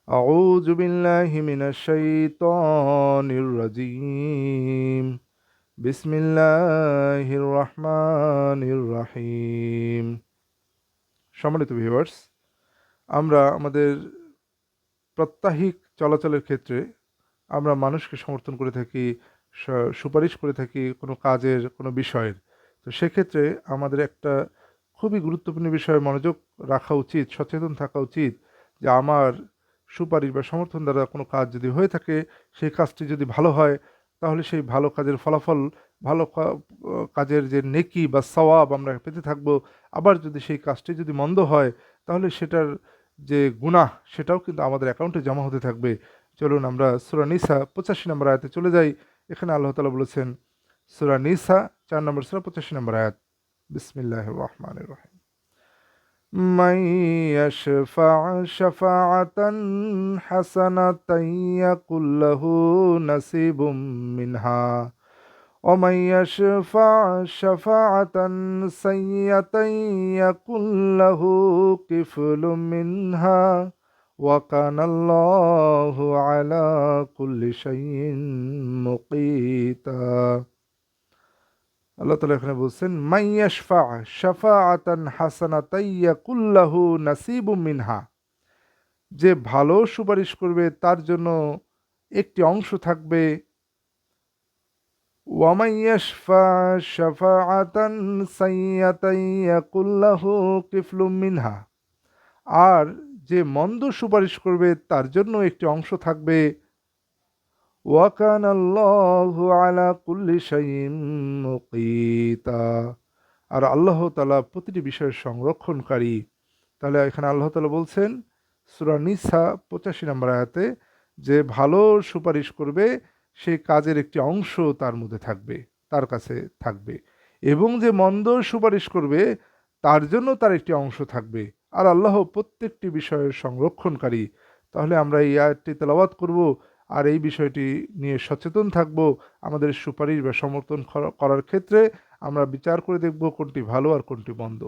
أعوذ بالله من الشيطان الرجيم بسم الله الرحمن الرحيم। সম্মানিত ভিউয়ার্স, আমরা আমাদের প্রাত্যহিক চলাচলের ক্ষেত্রে আমরা মানুষকে সমর্থন করে থাকি, সুপারিশ করে থাকি কোনো কাজের, কোনো বিষয়ের। তো সেক্ষেত্রে আমাদের একটা খুবই গুরুত্বপূর্ণ বিষয়ে মনোযোগ রাখা উচিত, সচেতন থাকা উচিত যে আমার সুপারিশ বা সমর্থন দ্বারা কোনো কাজ যদি হয়ে থাকে, সেই কাজটি যদি ভালো হয়, তাহলে সেই ভালো কাজের ফলাফল, ভালো কাজের যে নেকি বা সওয়াব আমরা পেতে থাকবো। আবার যদি সেই কাজটি যদি মন্দ হয়, তাহলে সেটার যে গুনাহ, সেটাও কিন্তু আমাদের অ্যাকাউন্টে জমা হতে থাকবে। চলুন আমরা সূরা নিসা 85 নম্বর আয়াতে চলে যাই। এখানে আল্লাহ তাআলা বলেছেন, সূরা নিসা 4 নম্বর সূরা 85 নম্বর আয়াত। বিসমিল্লাহির রহমানির রহিম। মান ইয়াশফা' শাফা'আতান হাসানাতান ইয়াকুল লাহু নাসিবুম মিনহা ওয়া মান ইয়াশফা' শাফা'আতান সাইয়্যাতান ইয়াকুল লাহু কিফলুম মিনহা ওয়া কানাল্লাহু আলা কুল্লি শাইইন মুকিতা। আল্লাহ তাআলা এখানে বলছেন, মাইয়াশফা শাফাআতান হাসানাতান ইয়াকুল লাহু নাসিবুম মিনহা, যে ভালো সুপারিশ করবে তার জন্য একটি অংশ থাকবে। ওয়া মাইয়াশফা শাফাআতান সাইয়্যাতান ইয়াকুল লাহু কিফলুম মিনহা, আর যে মন্দ সুপারিশ করবে তার জন্য একটি অংশ থাকবে। ওয়া কানাল্লাহু আলা কুল্লি শাইইন মুকিতা, আর আল্লাহ তাআলা প্রতিটি বিষয়ের সংরক্ষণকারী। তাহলে এখানে আল্লাহ তাআলা বলছেন সূরা নিসা 85 নম্বর আয়াতে, যে ভালো সুপারিশ করবে সেই কাজের একটি অংশ তার মধ্যে থাকবে, তার কাছে থাকবে, এবং যে মন্দ সুপারিশ করবে তার জন্য তার একটি অংশ থাকবে। আর আল্লাহ প্রত্যেকটি বিষয়ের সংরক্ষণকারী। তাহলে আমরা এই আয়াতটি তেলাওয়াত করব, আর এই বিষয়টি নিয়ে সচেতন থাকব। আমাদের সুপারিশ বা সমর্থন করার ক্ষেত্রে আমরা বিচার করে দেখব কোনটি ভালো আর কোনটি মন্দ।